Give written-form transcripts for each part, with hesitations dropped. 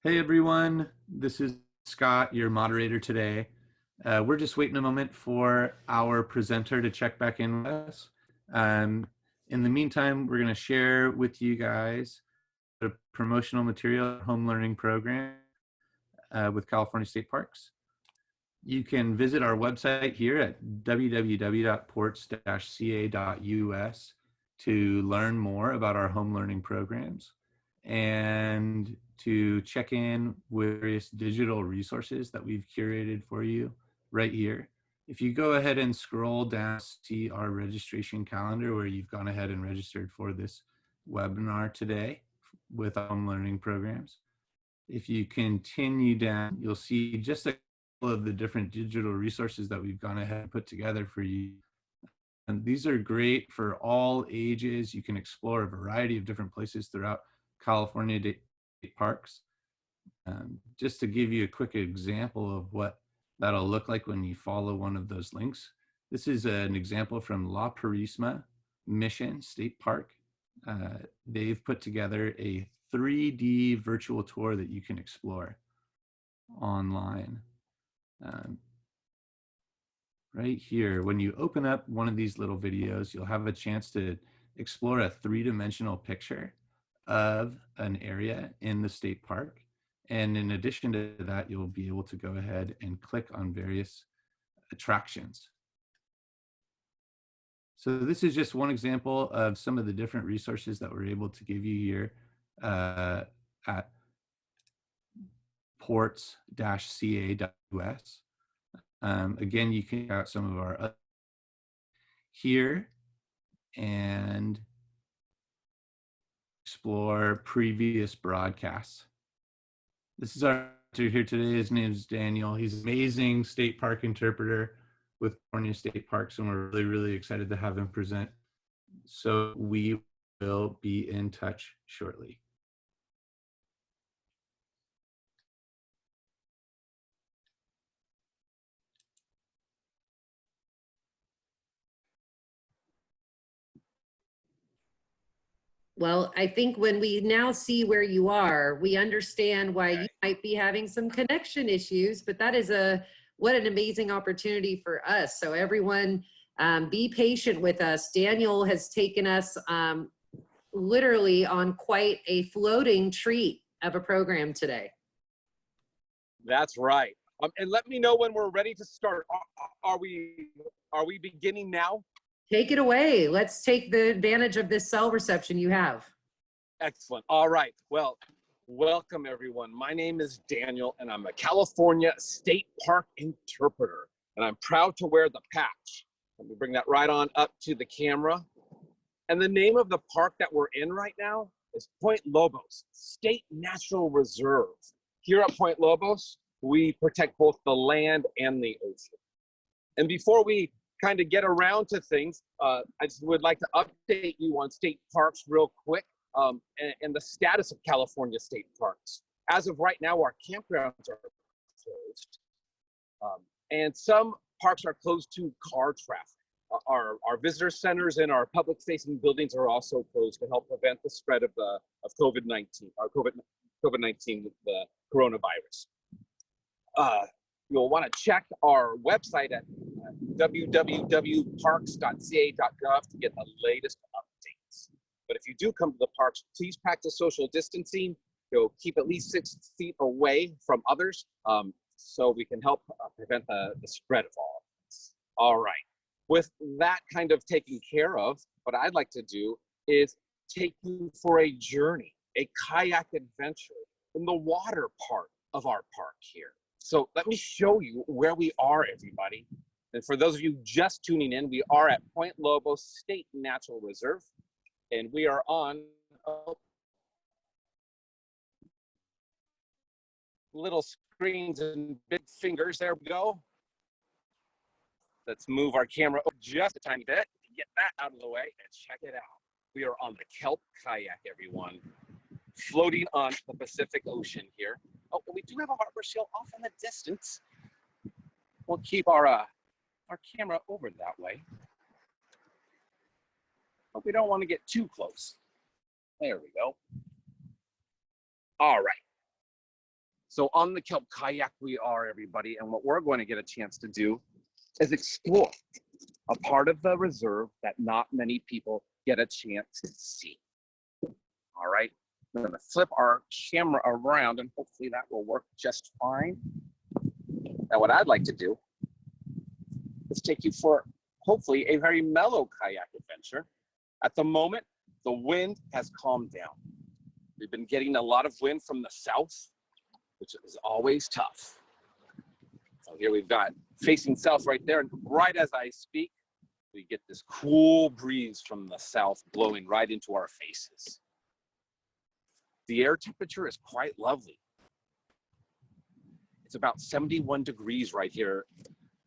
Hey everyone, this is Scott, your moderator today. We're just waiting a moment for our presenter to check back in with us. In the meantime, we're going to share with you guys the promotional material home learning program with California State Parks. You can visit our website here at www.ports-ca.us to learn more about our home learning programs and to check in with various digital resources that we've curated for you right here. If you go ahead and scroll down, see our registration calendar where you've gone ahead and registered for this webinar today with home learning programs. If you continue down, you'll see just a couple of the different digital resources that we've gone ahead and put together for you. And these are great for all ages. You can explore a variety of different places throughout California State Parks. Just to give you a quick example of what that'll look like when you follow one of those links. This is an example from La Purisima Mission State Park. They've put together a 3D virtual tour that you can explore online. Right here, when you open up one of these little videos, you'll have a chance to explore a three-dimensional picture of an area in the state park. And in addition to that, you'll be able to go ahead and click on various attractions. So this is just one example of some of the different resources that we're able to give you here at ports-ca.us. Again, you can check out some of our here and explore previous broadcasts. This is our interpreter here today. His name is Daniel. He's an amazing state park interpreter with California State Parks, and we're really, really excited to have him present. So we will be in touch shortly. Well, I think when we now see where you are, we understand why you might be having some connection issues, but that is what an amazing opportunity for us. So everyone, be patient with us. Daniel has taken us literally on quite a floating treat of a program today. That's right. And let me know when we're ready to start. Are we beginning now? Take it away. Let's take the advantage of this cell reception you have. Excellent. All right. Well, welcome everyone. My name is Daniel and I'm a California State Park interpreter. And I'm proud to wear the patch. Let me bring that right on up to the camera. And the name of the park that we're in right now is Point Lobos State Natural Reserve. Here at Point Lobos, we protect both the land and the ocean. And before we kind of get around to things, I just would like to update you on state parks real quick and the status of California state parks. As of right now, our campgrounds are closed. And some parks are closed to car traffic. Our visitor centers and our public facing buildings are also closed to help prevent the spread of COVID-19, or COVID-19 with the coronavirus. You'll want to check our website at www.parks.ca.gov to get the latest updates. But if you do come to the parks, please practice social distancing. Keep at least 6 feet away from others so we can help prevent the spread of all of this. All right. With that kind of taken care of, what I'd like to do is take you for a journey, a kayak adventure in the water part of our park here. So let me show you where we are, everybody. And for those of you just tuning in, we are at Point Lobos State Natural Reserve, and we are on little screens and big fingers. There we go. Let's move our camera just a tiny bit to get that out of the way and check it out. We are on the Kelp Kayak, everyone, floating on the Pacific Ocean here. Oh, we do have a harbor seal off in the distance. We'll keep our camera over that way. But we don't want to get too close. There we go. All right. So on the Kelp Kayak we are, everybody, and what we're going to get a chance to do is explore a part of the reserve that not many people get a chance to see. All right, I'm going to flip our camera around and hopefully that will work just fine. Now what I'd like to do is take you for hopefully a very mellow kayak adventure. At the moment, the wind has calmed down. We've been getting a lot of wind from the south, which is always tough. So here we've got facing south right there, and right as I speak, we get this cool breeze from the south blowing right into our faces. The air temperature is quite lovely. It's about 71 degrees right here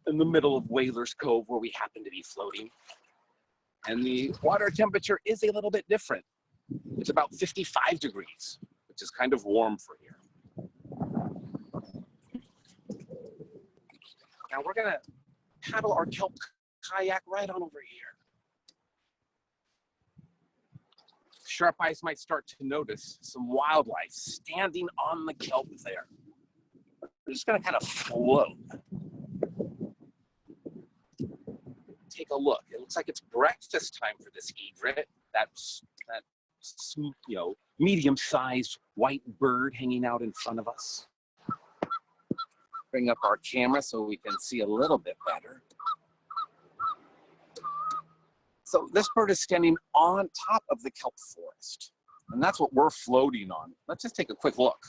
in the middle of Whalers Cove where we happen to be floating. And the water temperature is a little bit different. It's about 55 degrees, which is kind of warm for here. Now we're gonna paddle our kelp kayak right on over here. Sharp eyes might start to notice some wildlife standing on the kelp there. We're just gonna kind of float. Take a look. It looks like it's breakfast time for this egret. That medium-sized white bird hanging out in front of us. Bring up our camera so we can see a little bit better. So this bird is standing on top of the kelp forest, and that's what we're floating on. Let's just take a quick look.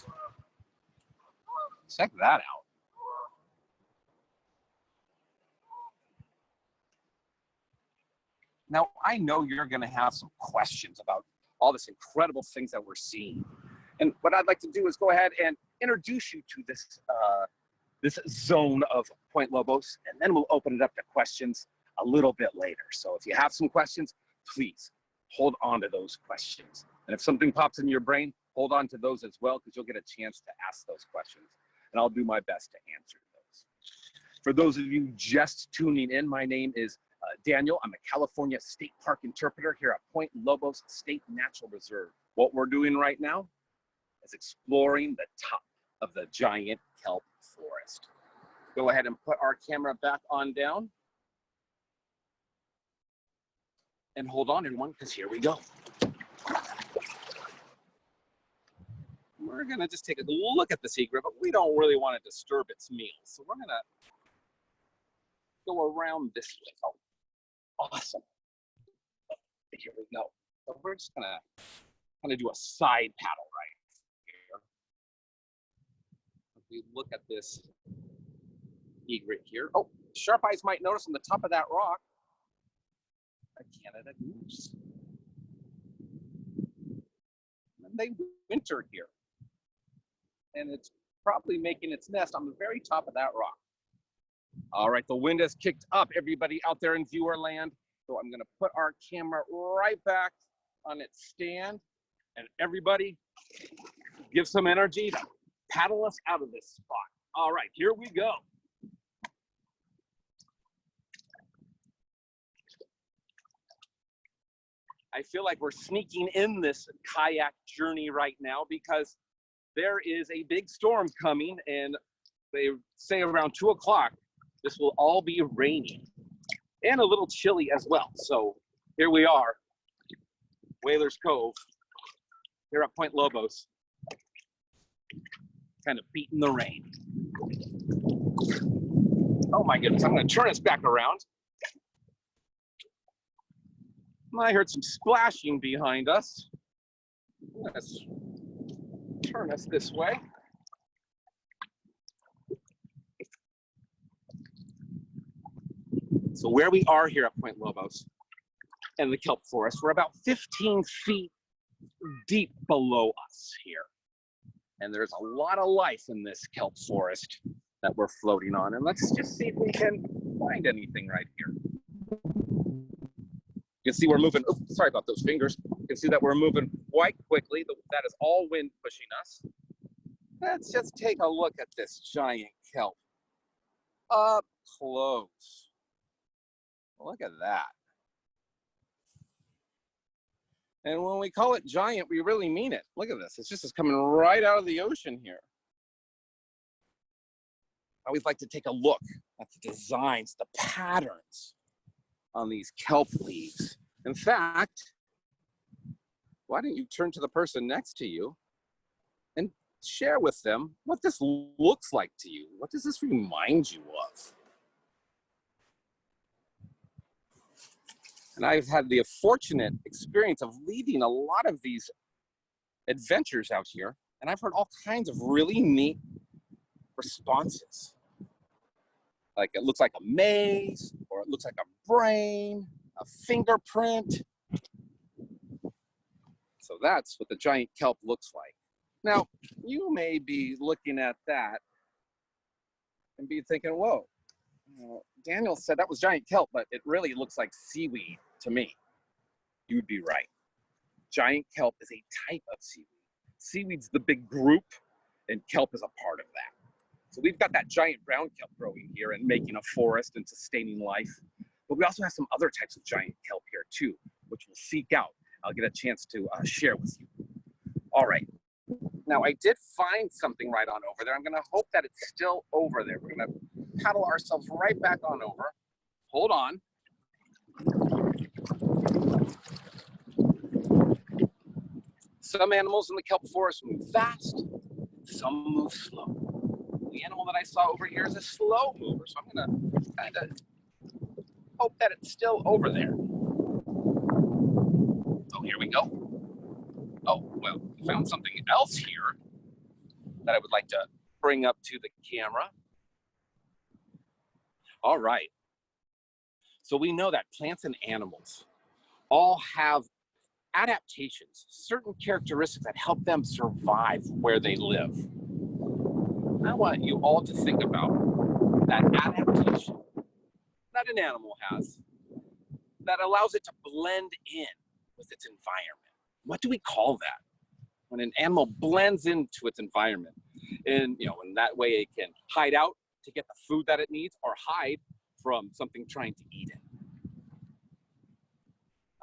Check that out. Now, I know you're going to have some questions about all this incredible things that we're seeing. And what I'd like to do is go ahead and introduce you to this zone of Point Lobos, and then we'll open it up to questions a little bit later. So if you have some questions, please hold on to those questions. And if something pops in your brain, hold on to those as well, because you'll get a chance to ask those questions. And I'll do my best to answer those. For those of you just tuning in, my name is Daniel. I'm a California State Park interpreter here at Point Lobos State Natural Reserve. What we're doing right now is exploring the top of the giant kelp forest. Go ahead and put our camera back on down. And hold on, everyone, because here we go. We're gonna just take a look at this egret, but we don't really want to disturb its meal. So we're gonna go around this way. Oh, awesome. Here we go. So we're just gonna kind of do a side paddle right here. If we look at this egret here. Oh, sharp eyes might notice on the top of that rock a Canada goose. And they winter here. And it's probably making its nest on the very top of that rock. All right, the wind has kicked up, everybody out there in viewer land. So I'm gonna put our camera right back on its stand, and everybody give some energy to paddle us out of this spot. All right, here we go. I feel like we're sneaking in this kayak journey right now because there is a big storm coming, and they say around 2 o'clock, this will all be raining and a little chilly as well. So here we are, Whalers Cove, here at Point Lobos, kind of beating the rain. Oh my goodness, I'm gonna turn us back around. I heard some splashing behind us. Let's turn us this way. So where we are here at Point Lobos and the kelp forest, we're about 15 feet deep below us here. And there's a lot of life in this kelp forest that we're floating on. And let's just see if we can find anything right here. You can see we're moving, oh, sorry about those fingers. You can see that we're moving quite quickly. That is all wind pushing us. Let's just take a look at this giant kelp up close. Look at that. And when we call it giant, we really mean it. Look at this. It's just coming right out of the ocean here. I always like to take a look at the designs, the patterns on these kelp leaves. In fact, why don't you turn to the person next to you and share with them what this looks like to you? What does this remind you of? And I've had the fortunate experience of leading a lot of these adventures out here, and I've heard all kinds of really neat responses. Like it looks like a maze, or it looks like a brain, a fingerprint. So that's what the giant kelp looks like. Now, you may be looking at that and be thinking, whoa, Daniel said that was giant kelp, but it really looks like seaweed to me. You'd be right. Giant kelp is a type of seaweed. Seaweed's the big group, and kelp is a part of that. So we've got that giant brown kelp growing here and making a forest and sustaining life. But we also have some other types of giant kelp here too, which we'll seek out. I'll get a chance to share with you. All right. Now I did find something right on over there. I'm gonna hope that it's still over there. We're gonna paddle ourselves right back on over. Hold on. Some animals in the kelp forest move fast, some move slow. The animal that I saw over here is a slow mover, so I'm gonna kind of hope that it's still over there. Oh, here we go. Oh, well, I found something else here that I would like to bring up to the camera. All right. So we know that plants and animals all have adaptations, certain characteristics that help them survive where they live. I want you all to think about that adaptation that an animal has that allows it to blend in with its environment. What do we call that? When an animal blends into its environment, and in that way it can hide out to get the food that it needs, or hide from something trying to eat it.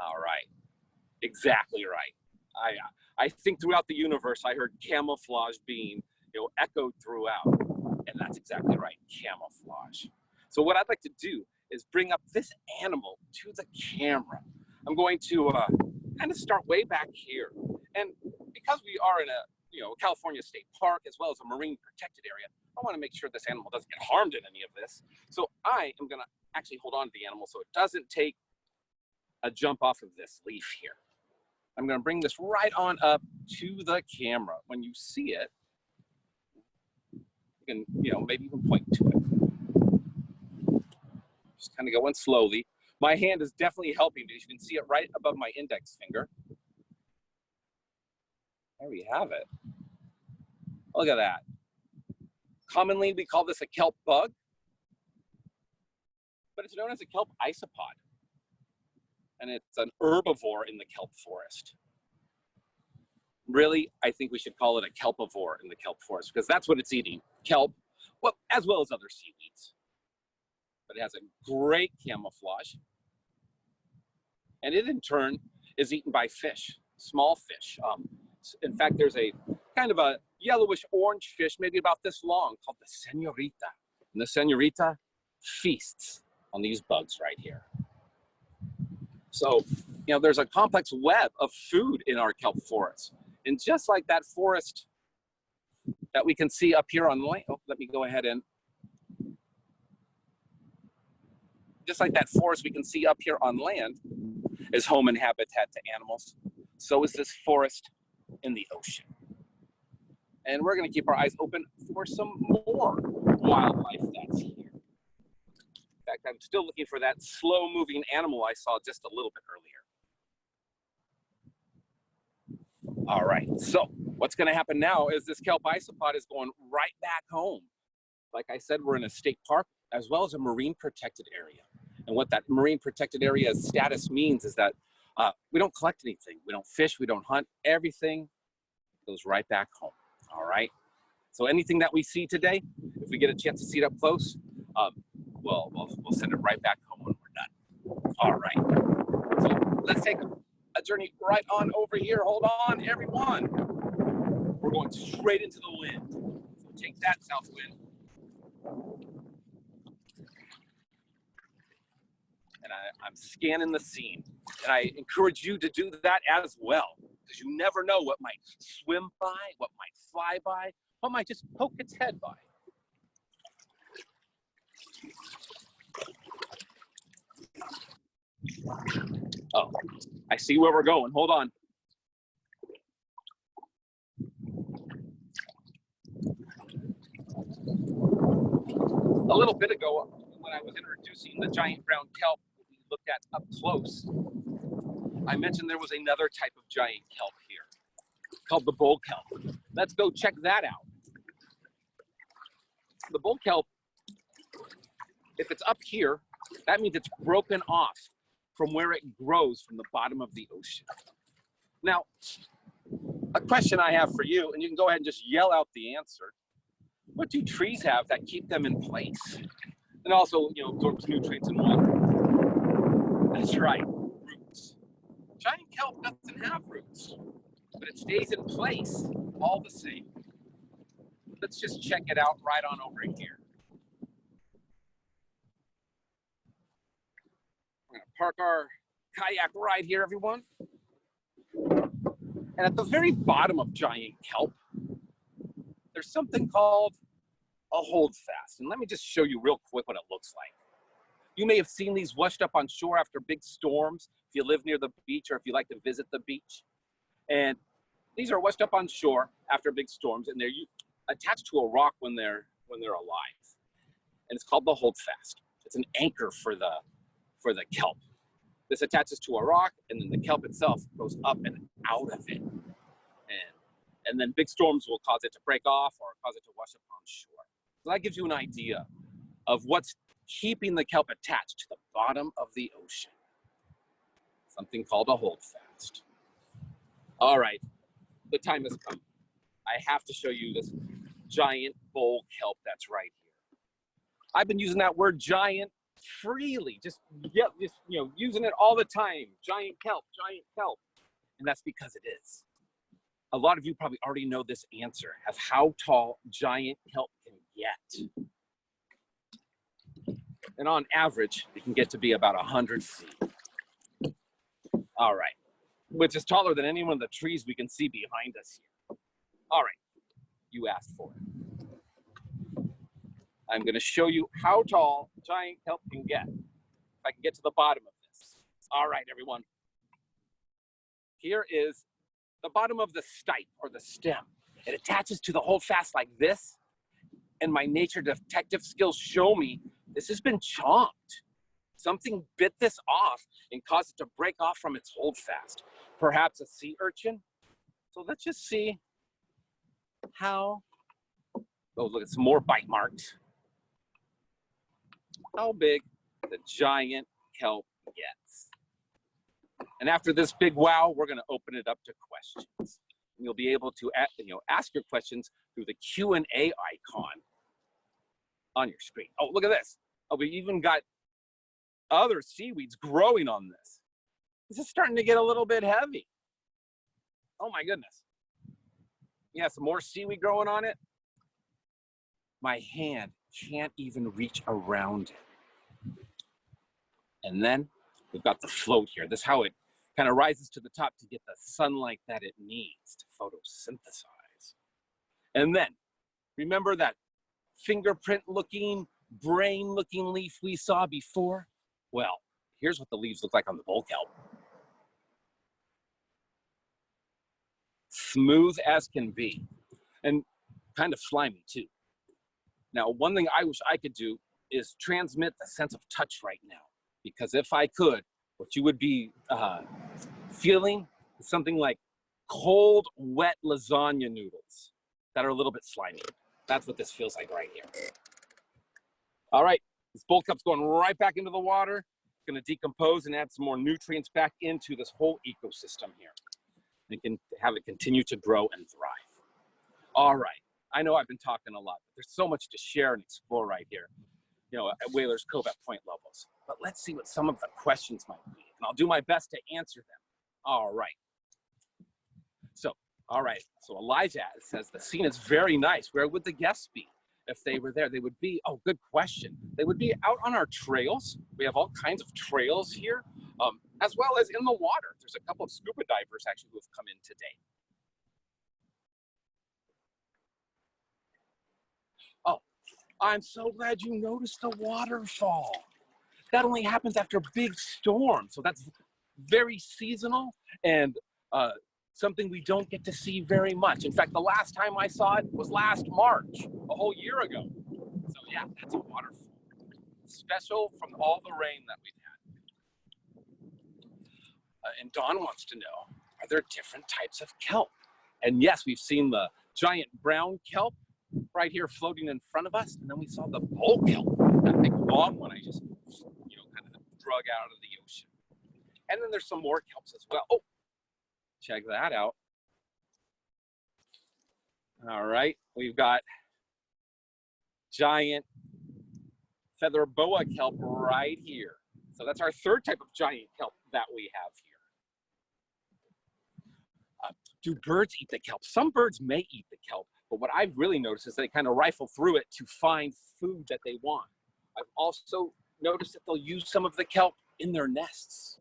All right, exactly right. I think throughout the universe I heard camouflage being echoed throughout, and that's exactly right, camouflage. So what I'd like to do is bring up this animal to the camera. I'm going to kind of start way back here, and because we are in a California State Park as well as a marine protected area, I want to make sure this animal doesn't get harmed in any of this. So I am going to actually hold on to the animal so it doesn't take a jump off of this leaf here. I'm going to bring this right on up to the camera. When you see it, you can, maybe you can point to it. Just kind of going slowly. My hand is definitely helping because you can see it right above my index finger. There we have it. Look at that. Commonly, we call this a kelp bug, but it's known as a kelp isopod. And it's an herbivore in the kelp forest. Really, I think we should call it a kelpivore in the kelp forest because that's what it's eating, kelp, well, as well as other seaweeds. But it has a great camouflage. And it in turn is eaten by fish, small fish. In fact, there's a kind of a yellowish orange fish, maybe about this long, called the senorita. And the senorita feasts on these bugs right here. So, there's a complex web of food in our kelp forest. And just like that forest that we can see up here on land, let me go ahead and, just like that forest we can see up here on land is home and habitat to animals, so is this forest in the ocean. And we're going to keep our eyes open for some more wildlife that's here. In fact, I'm still looking for that slow-moving animal I saw just a little bit earlier. All right, so what's going to happen now is this kelp isopod is going right back home. Like I said, we're in a state park as well as a marine protected area. And what that marine protected area status means is that we don't collect anything. We don't fish, we don't hunt. Everything goes right back home, all right? So anything that we see today, if we get a chance to see it up close, we'll send it right back home when we're done. All right, so let's take a journey right on over here. Hold on, everyone. We're going straight into the wind. So take that, south wind. and I'm scanning the scene. And I encourage you to do that as well, because you never know what might swim by, what might fly by, what might just poke its head by. Oh, I see where we're going. Hold on. A little bit ago, when I was introducing the giant brown kelp that we looked at up close, I mentioned there was another type of giant kelp here called the bull kelp. Let's go check that out. The bull kelp, if it's up here, that means it's broken off from where it grows from the bottom of the ocean. Now, a question I have for you, and you can go ahead and just yell out the answer. What do trees have that keep them in place? And also, absorbs nutrients and water. That's right, roots. Giant kelp doesn't have roots, but it stays in place all the same. Let's just check it out right on over here. We're gonna park our kayak right here, everyone. And at the very bottom of giant kelp, there's something called a holdfast. And let me just show you real quick what it looks like. You may have seen these washed up on shore after big storms, if you live near the beach or if you like to visit the beach. And these are washed up on shore after big storms, and they're attached to a rock when they're alive. And it's called the holdfast. It's an anchor for the kelp. This attaches to a rock, and then the kelp itself goes up and out of it. And then big storms will cause it to break off or cause it to wash up on shore. So that gives you an idea of what's keeping the kelp attached to the bottom of the ocean. Something called a holdfast. All right, the time has come. I have to show you this giant bull kelp that's right here. I've been using that word giant freely, just using it all the time. Giant kelp, and that's because it is. A lot of you probably already know this answer of how tall giant kelp can get. And on average, it can get to be about 100 feet. All right, which is taller than any one of the trees we can see behind us here. All right, you asked for it. I'm gonna show you how tall giant kelp can get. If I can get to the bottom of this. All right, everyone. Here is the bottom of the stipe or the stem. It attaches to the holdfast like this. And my nature detective skills show me this has been chomped. Something bit this off and caused it to break off from its holdfast. Perhaps a sea urchin. So let's just see how, oh look, it's more bite marks. How big the giant kelp gets. And after this big wow, we're gonna open it up to questions. And you'll be able to ask your questions through the Q&A icon on your screen. Oh, look at this. Oh, we even got other seaweeds growing on this. This is starting to get a little bit heavy. Oh my goodness. Yeah, some more seaweed growing on it. My hand can't even reach around it. And then we've got the float here. This is how it kind of rises to the top to get the sunlight that it needs to photosynthesize. And then, remember that fingerprint-looking, brain-looking leaf we saw before? Well, here's what the leaves look like on the bull kelp. Smooth as can be, and kind of slimy too. Now, one thing I wish I could do is transmit the sense of touch right now, because if I could, what you would be feeling is something like cold, wet lasagna noodles that are a little bit slimy. That's what this feels like right here. All right, this bull kelp's going right back into the water. It's gonna decompose and add some more nutrients back into this whole ecosystem here. And can have it continue to grow and thrive. All right, I know I've been talking a lot, but there's so much to share and explore right here, at Whalers Cove at Point Lobos. But let's see what some of the questions might be, and I'll do my best to answer them. All right. So Elijah says, the scene is very nice. Where would the guests be? if they were there? They would be, oh, good question. They would be out on our trails. We have all kinds of trails here, as well as in the water. There's a couple of scuba divers actually who have come in today. Oh, I'm so glad you noticed the waterfall. That only happens after big storms, so that's very seasonal and something we don't get to see very much. In fact, the last time I saw it was last March, a whole year ago. So yeah, that's a waterfall. Special from all the rain that we've had. And Dawn wants to know, are there different types of kelp? And yes, we've seen the giant brown kelp right here floating in front of us, and then we saw the bull kelp, that big long one I just, kind of drug out of the ocean. And then there's some more kelps as well. Oh, check that out. All right, we've got giant feather boa kelp right here. So that's our third type of giant kelp that we have here. Do birds eat the kelp? Some birds may eat the kelp, but what I've really noticed is they kind of rifle through it to find food that they want. I've also noticed that they'll use some of the kelp in their nests.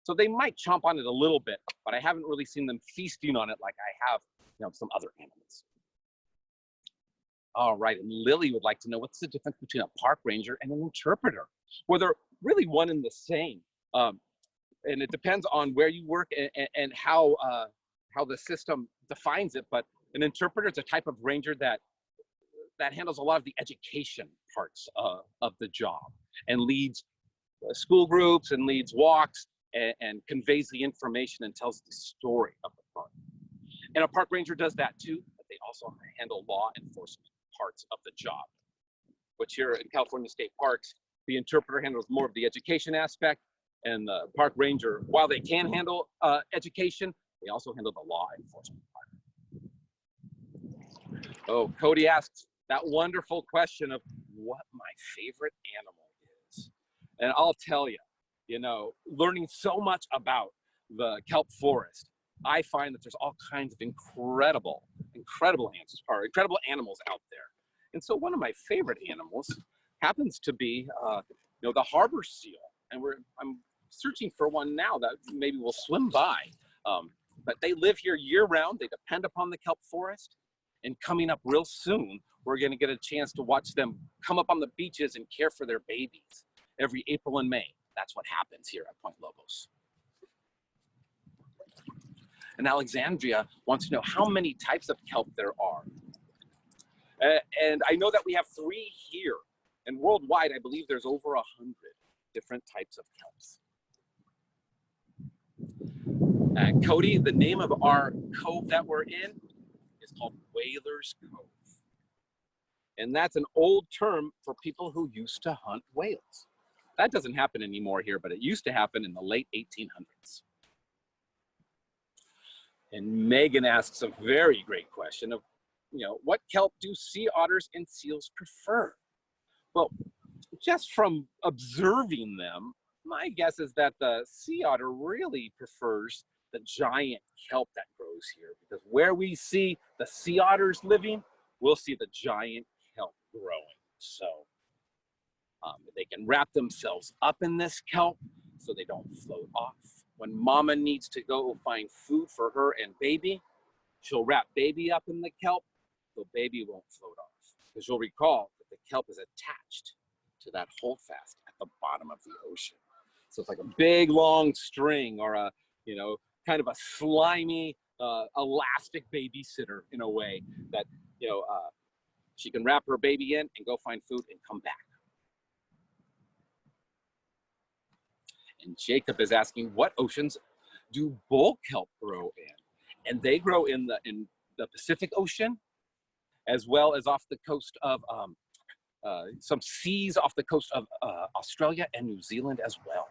So they might chomp on it a little bit, but I haven't really seen them feasting on it like I have, some other animals. All right, and Lily would like to know, what's the difference between a park ranger and an interpreter? Well, they're really one and the same. And it depends on where you work and how the system defines it. But an interpreter is a type of ranger that handles a lot of the education parts of the job and leads school groups and leads walks and conveys the information and tells the story of the park. And a park ranger does that too, but they also handle law enforcement parts of the job, which here in California State Parks, the interpreter handles more of the education aspect, and the park ranger, while they can handle education, they also handle the law enforcement part. Oh, Cody asks that wonderful question of what my favorite animal is. And I'll tell you, learning so much about the kelp forest, I find that there's all kinds of incredible animals out there. And so one of my favorite animals happens to be, the harbor seal. And I'm searching for one now that maybe will swim by. But they live here year round. They depend upon the kelp forest. And coming up real soon, we're going to get a chance to watch them come up on the beaches and care for their babies every April and May. That's what happens here at Point Lobos. And Alexandria wants to know how many types of kelp there are. And I know that we have 3 here. And worldwide, I believe there's over 100 different types of kelps. Cody, the name of our cove that we're in is called Whalers Cove. And that's an old term for people who used to hunt whales. That doesn't happen anymore here, but it used to happen in the late 1800s. And Megan asks a very great question of, what kelp do sea otters and seals prefer? Well, just from observing them, my guess is that the sea otter really prefers the giant kelp that grows here, because where we see the sea otters living, we'll see the giant kelp growing. So they can wrap themselves up in this kelp so they don't float off. When mama needs to go find food for her and baby, she'll wrap baby up in the kelp so baby won't float off. Because you'll recall that the kelp is attached to that holdfast at the bottom of the ocean. So it's like a big long string, or a, kind of a slimy, elastic babysitter in a way that, she can wrap her baby in and go find food and come back. And Jacob is asking, what oceans do bull kelp grow in? And they grow in the Pacific Ocean, as well as off the coast of some seas off the coast of Australia and New Zealand as well.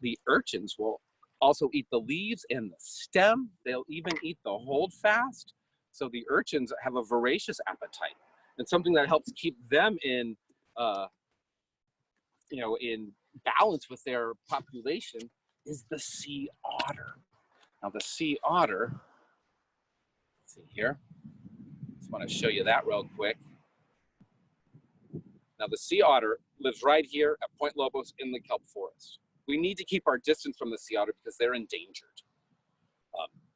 The urchins will also eat the leaves and the stem. They'll even eat the holdfast. So the urchins have a voracious appetite. And something that helps keep them in, in balance with their population is the sea otter. Now the sea otter, let's see here. Just want to show you that real quick. Now the sea otter lives right here at Point Lobos in the kelp forest. We need to keep our distance from the sea otter because they're endangered.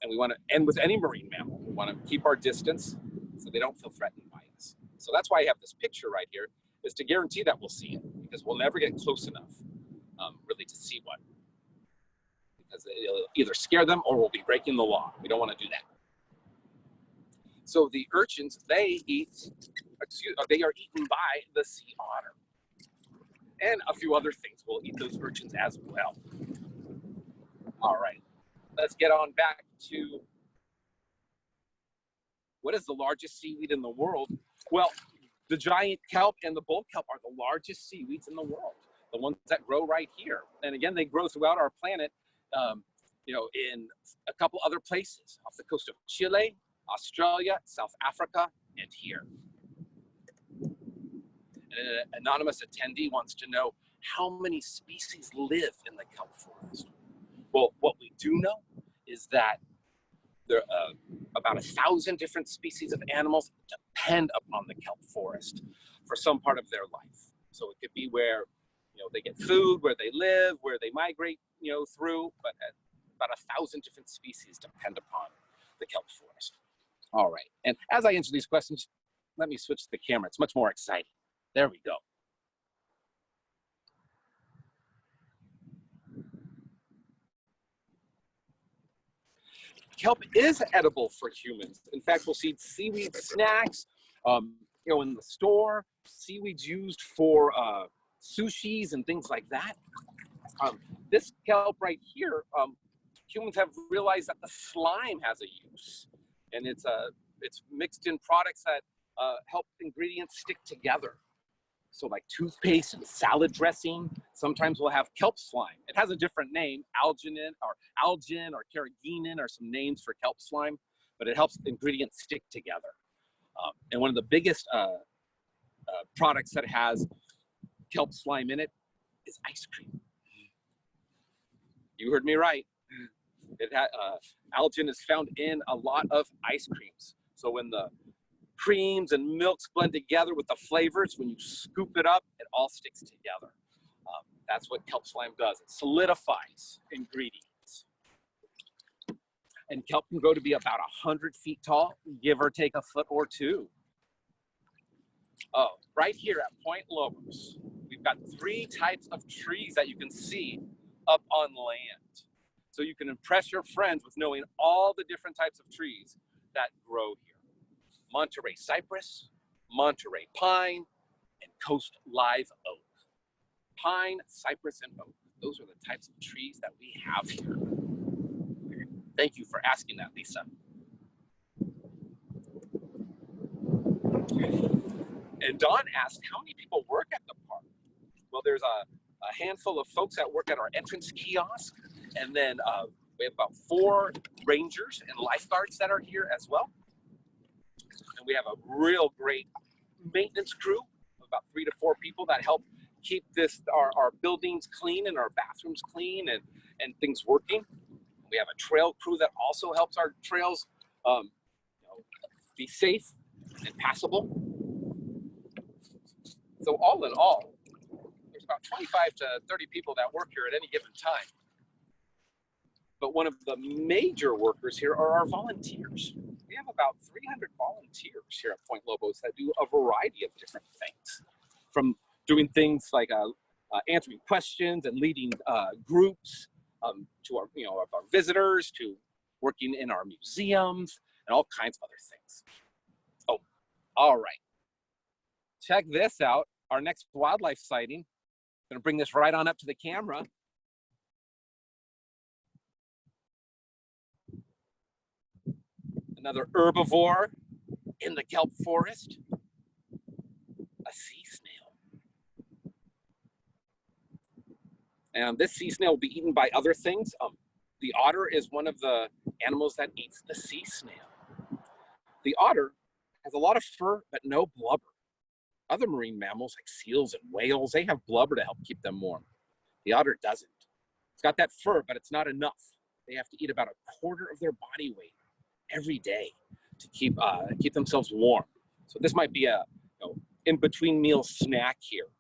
And we want to, and with any marine mammal, we want to keep our distance so they don't feel threatened by us. So that's why I have this picture right here, is to guarantee that we'll see it, because we'll never get close enough really to see one. Because it'll either scare them or we'll be breaking the law. We don't want to do that. So the urchins, they are eaten by the sea otter. And a few other things will eat those urchins as well. All right, let's get on back to what is the largest seaweed in the world? Well, the giant kelp and the bull kelp are the largest seaweeds in the world, the ones that grow right here. And again, they grow throughout our planet, in a couple other places, off the coast of Chile, Australia, South Africa, and here. And an anonymous attendee wants to know how many species live in the kelp forest. Well, what we do know is that there are about 1,000 different species of animals depend upon the kelp forest for some part of their life. So it could be where they get food, where they live, where they migrate through, but about 1,000 different species depend upon the kelp forest. All right, and as I answer these questions, let me switch the camera. It's much more exciting. There we go. Kelp is edible for humans. In fact, we'll see seaweed snacks, in the store, seaweed's used for sushis and things like that. This kelp right here, humans have realized that the slime has a use, and it's mixed in products that help ingredients stick together. So like toothpaste and salad dressing, sometimes we'll have kelp slime. It has a different name, algin or carrageenan are some names for kelp slime, but it helps ingredients stick together. And one of the biggest products that has kelp slime in it is ice cream. You heard me right. Algin is found in a lot of ice creams. So when the creams and milks blend together with the flavors, when you scoop it up, it all sticks together. That's what kelp slime does. It solidifies ingredients. And kelp can grow to be about 100 feet tall, give or take a foot or two. Oh, right here at Point Lobos, we've got 3 types of trees that you can see up on land. So you can impress your friends with knowing all the different types of trees that grow here. Monterey cypress, Monterey pine, and coast live oak. Pine, cypress, and oak. Those are the types of trees that we have here. Thank you for asking that, Lisa. And Dawn asked, how many people work at the park? Well, there's a handful of folks that work at our entrance kiosk, and then we have about 4 rangers and lifeguards that are here as well. And we have a real great maintenance crew of about 3 to 4 people that help keep our buildings clean and our bathrooms clean and things working. We have a trail crew that also helps our trails be safe and passable. So all in all, there's about 25 to 30 people that work here at any given time. But one of the major workers here are our volunteers. We have about 300 volunteers here at Point Lobos that do a variety of different things, from doing things like answering questions and leading groups to our visitors, to working in our museums and all kinds of other things. Oh, all right. Check this out. Our next wildlife sighting. I'm going to bring this right on up to the camera. Another herbivore in the kelp forest, a sea snail. And this sea snail will be eaten by other things. The otter is one of the animals that eats the sea snail. The otter has a lot of fur, but no blubber. Other marine mammals like seals and whales, they have blubber to help keep them warm. The otter doesn't. It's got that fur, but it's not enough. They have to eat about 1/4 of their body weight every day to keep themselves warm. So this might be a in between meal snack here,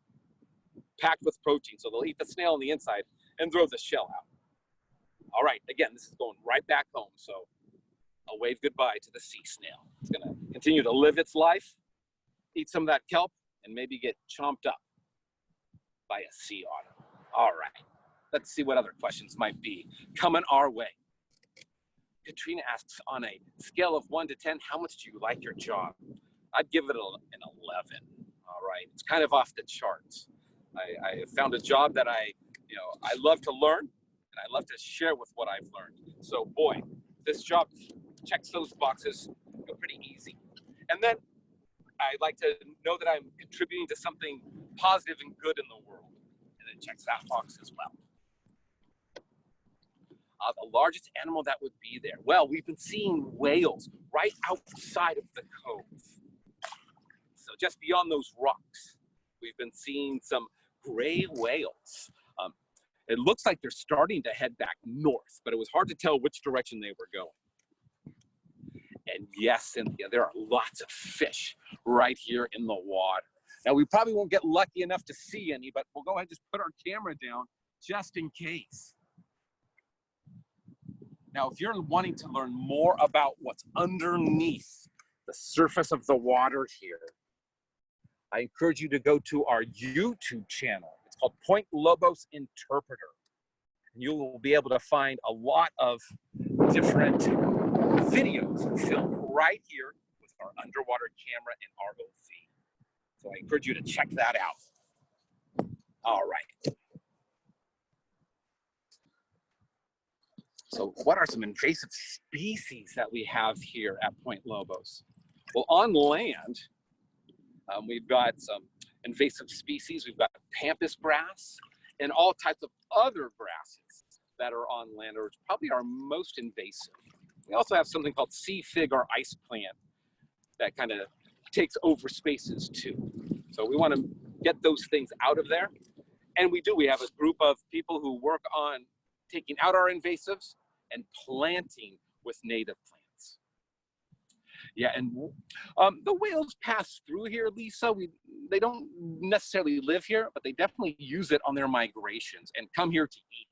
packed with protein. So they'll eat the snail on the inside and throw the shell out. All right, again, this is going right back home. So I'll wave goodbye to the sea snail. It's gonna continue to live its life, eat some of that kelp, and maybe get chomped up by a sea otter. All right, let's see what other questions might be coming our way. Katrina asks, on a scale of 1 to 10, how much do you like your job? I'd give it an 11. All right, it's kind of off the charts. I found a job that I love to learn, and I love to share with what I've learned. So boy, this job checks those boxes pretty easy. And then I like to know that I'm contributing to something positive and good in the world, and it checks that box as well. The largest animal that would be there. Well, we've been seeing whales right outside of the cove. So just beyond those rocks, we've been seeing some gray whales. It looks like they're starting to head back north, but it was hard to tell which direction they were going. And yes, Cynthia, there are lots of fish right here in the water. Now, we probably won't get lucky enough to see any, but we'll go ahead and just put our camera down just in case. Now, if you're wanting to learn more about what's underneath the surface of the water here, I encourage you to go to our YouTube channel. It's called Point Lobos Interpreter. And you will be able to find a lot of different videos filmed right here with our underwater camera and ROV. So I encourage you to check that out. All right. So what are some invasive species that we have here at Point Lobos? Well, on land, we've got some invasive species. We've got pampas grass and all types of other grasses that are on land, or probably our most invasive. We also have something called sea fig or ice plant that kind of takes over spaces too. So we want to get those things out of there. And we do. We have a group of people who work on taking out our invasives and planting with native plants. Yeah, and the whales pass through here, Lisa. They don't necessarily live here, but they definitely use it on their migrations and come here to eat.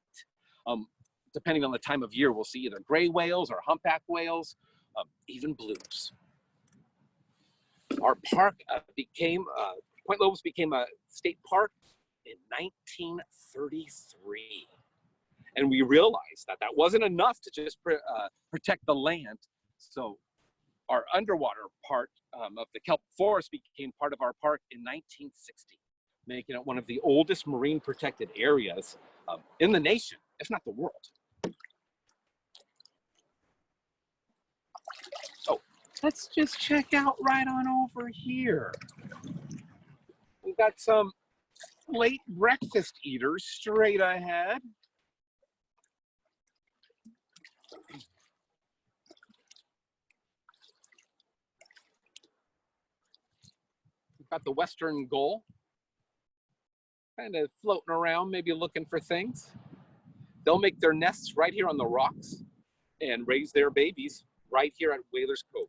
Depending on the time of year, we'll see either gray whales or humpback whales, even blues. Our park Point Lobos became a state park in 1933. And we realized that that wasn't enough to just protect the land. So our underwater part of the kelp forest became part of our park in 1960, making it one of the oldest marine protected areas in the nation, if not the world. So let's just check out right on over here. We've got some late breakfast eaters straight ahead. We've got the western gull kind of floating around, maybe looking for things. They'll make their nests right here on the rocks and raise their babies right here at Whalers Cove.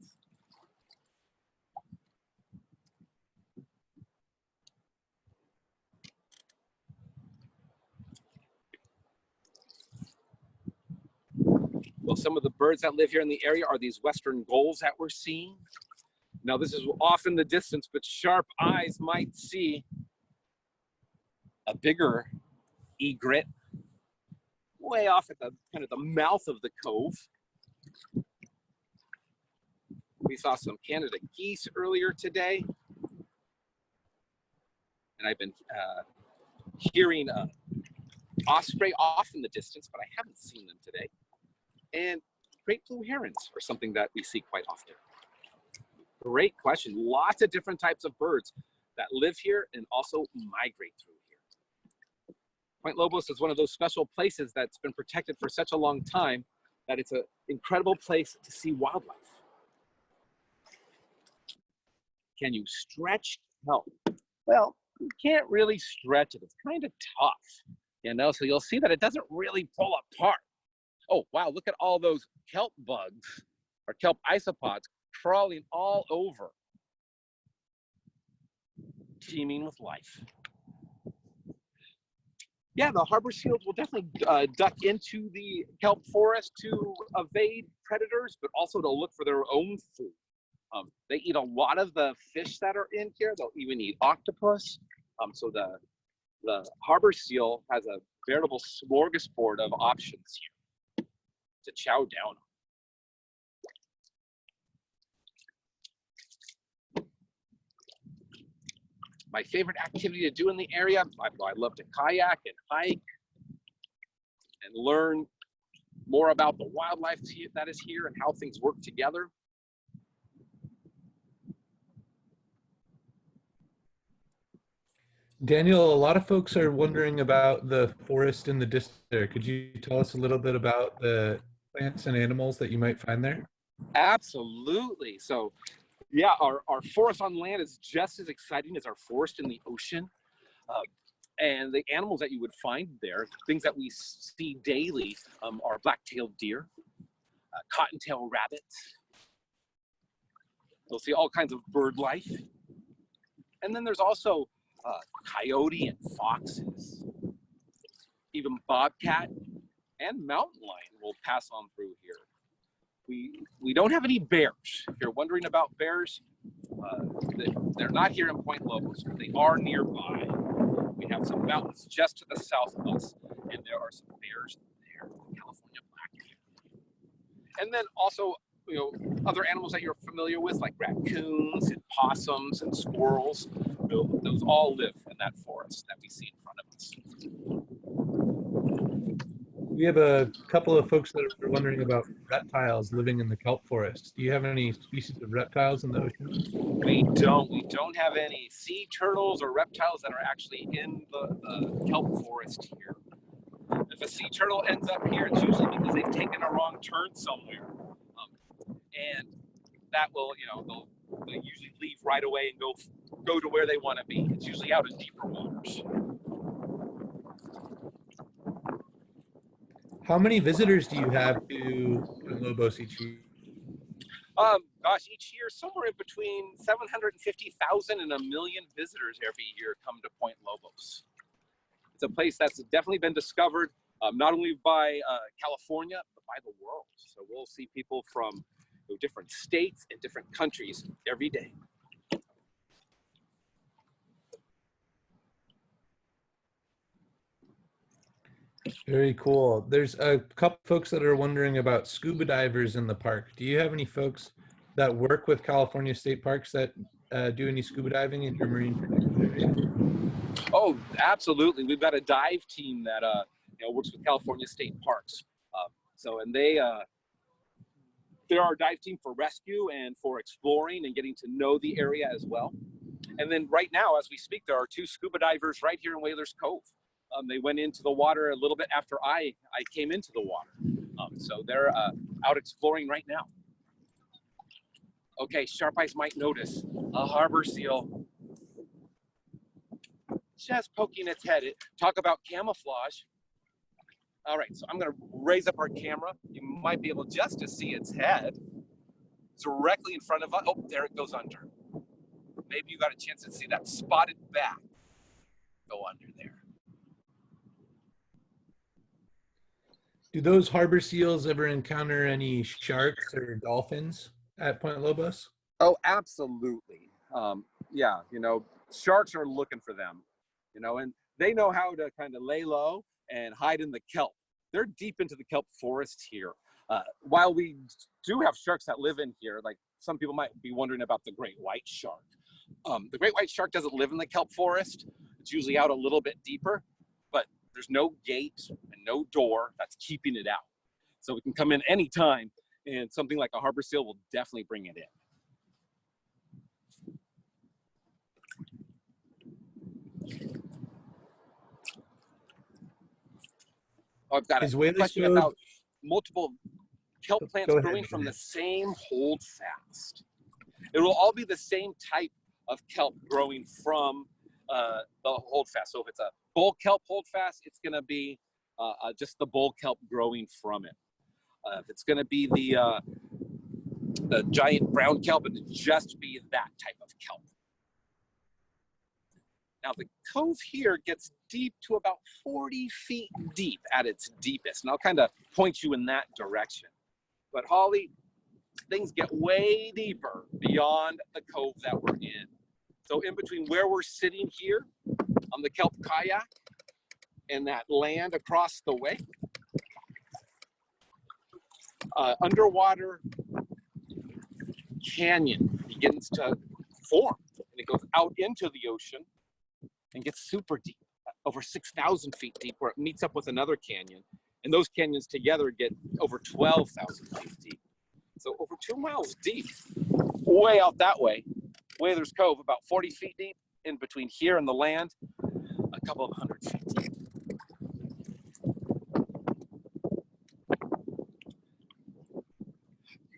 Well, some of the birds that live here in the area are these western gulls that we're seeing. Now, this is off in the distance, but sharp eyes might see a bigger egret way off at the kind of the mouth of the cove. We saw some Canada geese earlier today, and I've been hearing osprey off in the distance, but I haven't seen them today. And great blue herons are something that we see quite often. Great question. Lots of different types of birds that live here and also migrate through here. Point Lobos is one of those special places that's been protected for such a long time that it's an incredible place to see wildlife. Can you stretch kelp? well, you can't really stretch it. It's kind of tough, you know, so you'll see that it doesn't really pull apart. Oh, wow, look at all those kelp bugs or kelp isopods crawling all over, teeming with life. Yeah, the harbor seals will definitely duck into the kelp forest to evade predators, but also to look for their own food. They eat a lot of the fish that are in here. They'll even eat octopus. So the harbor seal has a veritable smorgasbord of options here to chow down on. My favorite activity to do in the area, I love to kayak and hike and learn more about the wildlife that is here and how things work together. Daniel, a lot of folks are wondering about the forest in the distance there. Could you tell us a little bit about the plants and animals that you might find there? Absolutely. So yeah, our forest on land is just as exciting as our forest in the ocean. And the animals that you would find there, things that we see daily, are black-tailed deer, cottontail rabbits. You'll see all kinds of bird life. And then there's also coyote and foxes, even bobcat and mountain lion will pass on through here. We don't have any bears. If you're wondering about bears, they're not here in Point Lobos, but they are nearby. We have some mountains just to the south of us, and there are some bears there, California black bear. And then also, you know, other animals that you're familiar with, like raccoons and possums and squirrels. Those all live in that forest that we see in front of us. We have a couple of folks that are wondering about reptiles living in the kelp forest. Do you have any species of reptiles in the ocean? We don't have any sea turtles or reptiles that are actually in the kelp forest here. If a sea turtle ends up here, it's usually because they've taken a wrong turn somewhere. And that will, you know, they'll usually leave right away and go to where they want to be. It's usually out in deeper waters. How many visitors do you have to Lobos each year? Gosh, each year somewhere in between 750,000 and 1 million visitors every year come to Point Lobos. It's a place that's definitely been discovered not only by California, but by the world. So we'll see people from different states and different countries every day. Very cool. There's a couple folks that are wondering about scuba divers in the park. Do you have any folks that work with California State Parks that do any scuba diving in your marine protection area? Oh, absolutely. We've got a dive team that works with California State Parks. They're our dive team for rescue and for exploring and getting to know the area as well. And then right now, as we speak, there are 2 scuba divers right here in Whalers Cove. They went into the water a little bit after I came into the water. So they're out exploring right now. Okay, sharp eyes might notice a harbor seal just poking its head. Talk about camouflage. All right, so I'm gonna raise up our camera. You might be able just to see its head directly in front of us. Oh, there it goes under. Maybe you got a chance to see that spotted back go under there. Do those harbor seals ever encounter any sharks or dolphins at Point Lobos? Oh, absolutely. Yeah, sharks are looking for them, and they know how to kind of lay low and hide in the kelp. They're deep into the kelp forest here. While we do have sharks that live in here, like some people might be wondering about the great white shark. The great white shark doesn't live in the kelp forest. It's usually out a little bit deeper, but there's no gate and no door that's keeping it out. So it can come in anytime, and something like a harbor seal will definitely bring it in. I've got a question about multiple kelp plants growing from the same holdfast. It will all be the same type of kelp growing from the holdfast. So if it's a bull kelp holdfast, it's going to be just the bull kelp growing from it. If it's going to be the giant brown kelp, it'll just be that type of kelp. Now the cove here gets deep to about 40 feet deep at its deepest, and I'll kind of point you in that direction. But Holly, things get way deeper beyond the cove that we're in. So in between where we're sitting here on the Kelp Kayak and that land across the way, underwater canyon begins to form, and it goes out into the ocean and gets super deep, over 6,000 feet deep, where it meets up with another canyon. And those canyons together get over 12,000 feet deep. So over 2 miles deep, way out that way, Whalers Cove, about 40 feet deep, in between here and the land, a couple of 100 feet deep.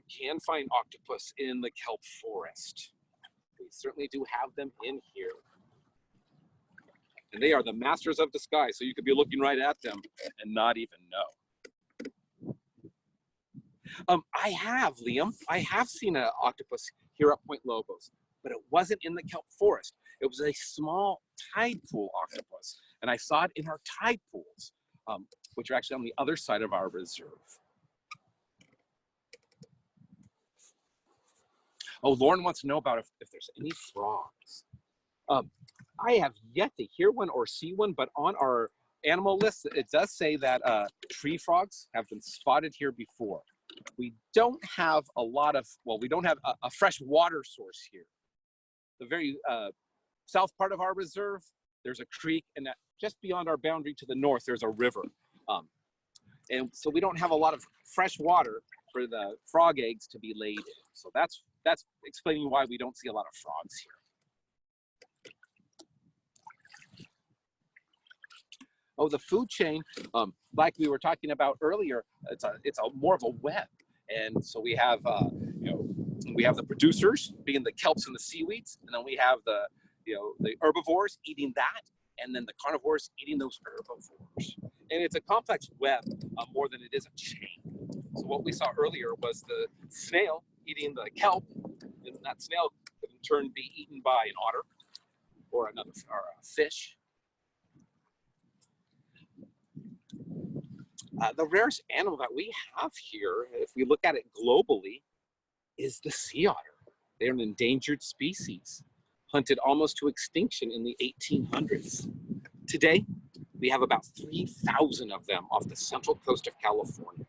You can find octopus in the kelp forest. We certainly do have them in here. And they are the masters of disguise, so you could be looking right at them and not even know. Liam, I have seen an octopus here at Point Lobos, but it wasn't in the kelp forest. It was a small tide pool octopus, and I saw it in our tide pools, which are actually on the other side of our reserve. Oh, Lauren wants to know about if there's any frogs. I have yet to hear one or see one, but on our animal list, it does say that tree frogs have been spotted here before. We don't have a lot of, well, we don't have a fresh water source here. The very south part of our reserve, there's a creek, and that just beyond our boundary to the north, there's a river. And so we don't have a lot of fresh water for the frog eggs to be laid in. So that's explaining why we don't see a lot of frogs here. Oh, the food chain, like we were talking about earlier, it's more of a web, and so we have we have the producers being the kelps and the seaweeds, and then we have the herbivores eating that, and then the carnivores eating those herbivores, and it's a complex web more than it is a chain. So what we saw earlier was the snail eating the kelp, and that snail could in turn be eaten by an otter or a fish. The rarest animal that we have here, if we look at it globally, is the sea otter. They're an endangered species, hunted almost to extinction in the 1800s. Today, we have about 3,000 of them off the central coast of California.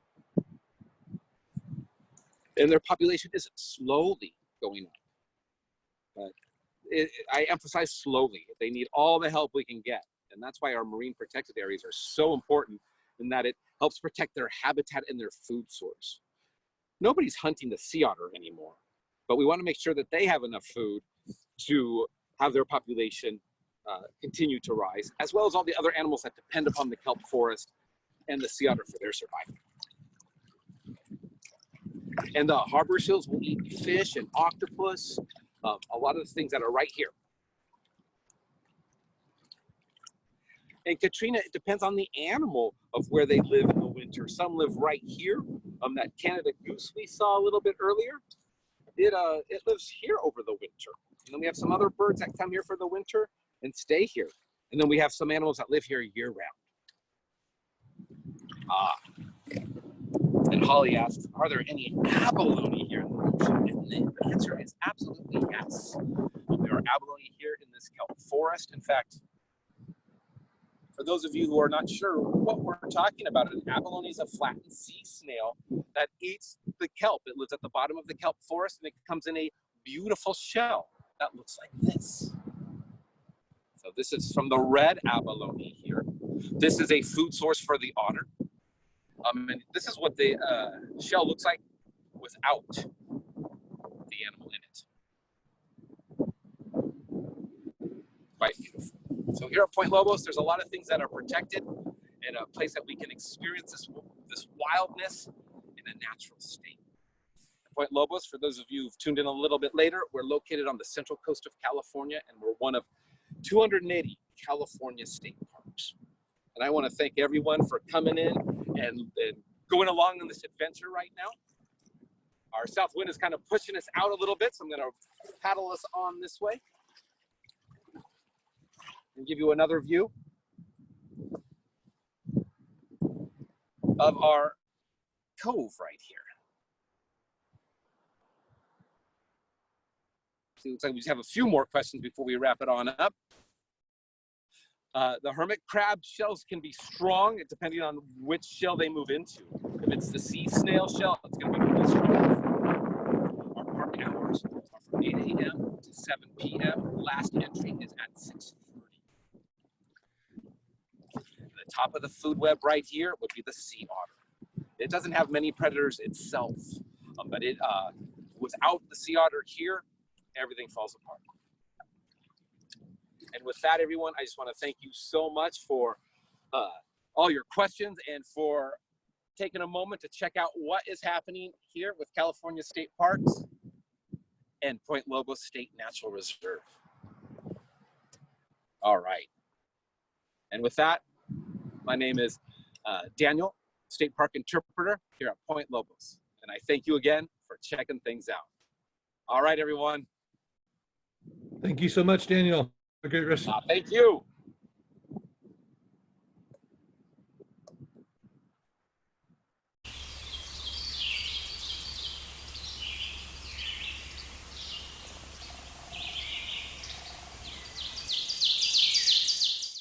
And their population is slowly going up. I emphasize slowly. They need all the help we can get. And that's why our marine protected areas are so important, in that it helps protect their habitat and their food source. Nobody's hunting the sea otter anymore, but we want to make sure that they have enough food to have their population continue to rise, as well as all the other animals that depend upon the kelp forest and the sea otter for their survival. And the harbor seals will eat fish and octopus, a lot of the things that are right here. And Katrina, it depends on the animal of where they live in the winter. Some live right here. That Canada goose we saw a little bit earlier, it lives here over the winter. And then we have some other birds that come here for the winter and stay here. And then we have some animals that live here year round. And Holly asks, are there any abalone here in the ocean? And the answer is absolutely yes. There are abalone here in this kelp forest. In fact, for those of you who are not sure what we're talking about, an abalone is a flattened sea snail that eats the kelp. It lives at the bottom of the kelp forest, and it comes in a beautiful shell that looks like this. So this is from the red abalone here. This is a food source for the otter. And this is what the shell looks like without the animal in it. Quite beautiful. So here at Point Lobos, there's a lot of things that are protected, and a place that we can experience this wildness in a natural state. At Point Lobos, for those of you who've tuned in a little bit later, we're located on the central coast of California, and we're one of 280 California state parks. And I want to thank everyone for coming in and going along on this adventure right now. Our south wind is kind of pushing us out a little bit, so I'm going to paddle us on this way and give you another view of our cove right here. So it looks like we just have a few more questions before we wrap it on up. The hermit crab shells can be strong depending on which shell they move into. If it's the sea snail shell, it's going to be really strong. Our park hours are from 8 a.m. to 7 p.m. Last entry is at 6:30. The top of the food web right here would be the sea otter. It doesn't have many predators itself, but without the sea otter here, everything falls apart. And with that, everyone, I just want to thank you so much for all your questions and for taking a moment to check out what is happening here with California State Parks and Point Lobos State Natural Reserve. All right. And with that, my name is Daniel, State Park Interpreter here at Point Lobos. And I thank you again for checking things out. All right, everyone. Thank you so much, Daniel. Have a great rest. Thank you.